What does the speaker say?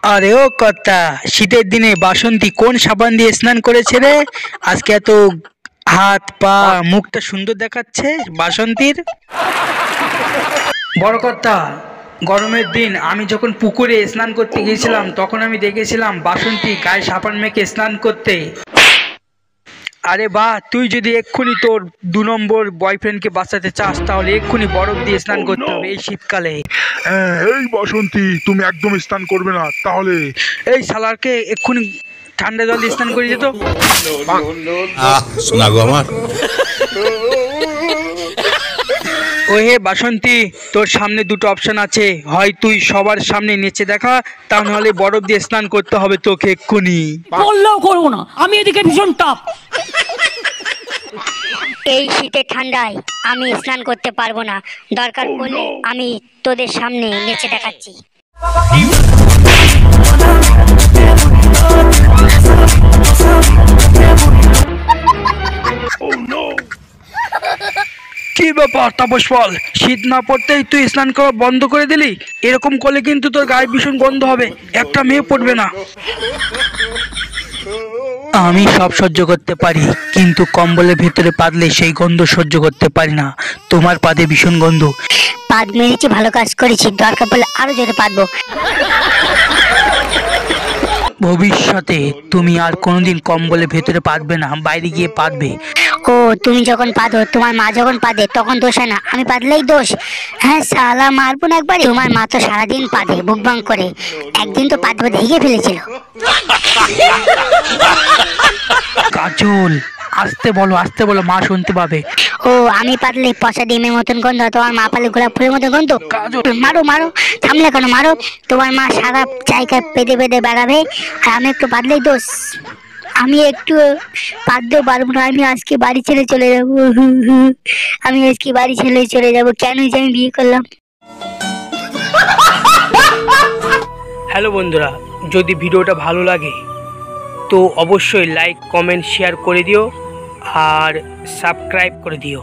আরে ও কর্তা, শীতের দিনে বাসন্তী কোন সাবান দিয়ে স্নান করেছে রে? আজকে এত হাত পা মুখটা সুন্দর দেখাচ্ছে বাসন্তীর। বড় কর্তা, গরমের দিন আমি যখন পুকুরে স্নান করতে গিয়েছিলাম তখন আমি দেখেছিলাম বাসন্তী গায়ে সাবান মেখে স্নান করতে। আরে বাহ, তুই যদি এক্ষুনি তোর 2 নম্বর বয়ফ্রেন্ডকে বাঁচাতে চাস তাহলে এক্ষুনি বরফ দিয়ে স্নান করতে হবে এই শীতকালে। হ্যাঁ, এই বাসন্তী তুমি একদম স্নান করবে না তাহলে। এই শালারকে এক্ষুনি ঠান্ডা জল দিয়ে স্নান করে যেত। শোনা গো আমার। ও হে বাসন্তী, তোর সামনে দুটো অপশন আছে, হয় তুই সবার সামনে নেচে দেখা, তা নাহলে বরফ দিয়ে স্নান করতে হবে তোকে এক্ষুনি। বললেও করবো না, আমি এদিকে ভীষণ তাপ। এই শীতে ঠান্ডায় আমি স্নান করতে পারবো না, দরকার পড়লে আমি তোদের সামনে নেচে দেখাচ্ছি। কি ব্যাপার তাপস পাল, শীত না পড়তেই তুই স্নান করা বন্ধ করে দিলি? এরকম করলে কিন্তু তোর গায়ে ভীষণ গন্ধ হবে, একটা মেয়ে পড়বে না। আমি সব সহ্য করতে পারি, কিন্তু কম্বলের ভেতরে পাতলে সেই গন্ধ সহ্য করতে পারি না। তোমার পাদে ভীষণ গন্ধ। পাদ মেরেছি, ভালো কাজ করেছি, দরকার পড়লে আরো জোরে পাদবো। ভবিষ্যতে তুমি আর কোনোদিন কম্বলের ভেতরে পাতবে না, বাইরে গিয়ে পাতবে। ও, তুমি যখন পাদো, তোমার মা যখন পাদে তখন দোষ হয় না, আমি পাদলেই দোষ? হ্যাঁ শালা, মারবো না একবারে? তোমার মা তো সারাদিন পাদে বুক বাং করে, একদিন তো পাদবে ভেঙে ফেলেছিল। কাজল, আসতে বলো আসতে বলো, মা শুনতে পাবে। ও, আমি পাতলে পচা ডিমের মতন গন্ধ, তোমার মা পালে গোলাপ ফুলের মতন গন্ধ। মারো মারো, থামলে কেন? মারো। তোমার মা সারা জায়গায় পেদে পেদে বেড়াবে, আর আমি একটু পাতলেই দোষ? আমি একটু পাততেও পারবো না, আমি আজকে বাড়ি ছেড়ে চলে যাবো। আমি আজকে বাড়ি ছেড়ে চলে যাবো, কেন যে আমি বিয়ে করলাম। হ্যালো বন্ধুরা, যদি ভিডিওটা ভালো লাগে তো অবশ্যই লাইক কমেন্ট শেয়ার করে দিও আর সাবস্ক্রাইব করে দিও।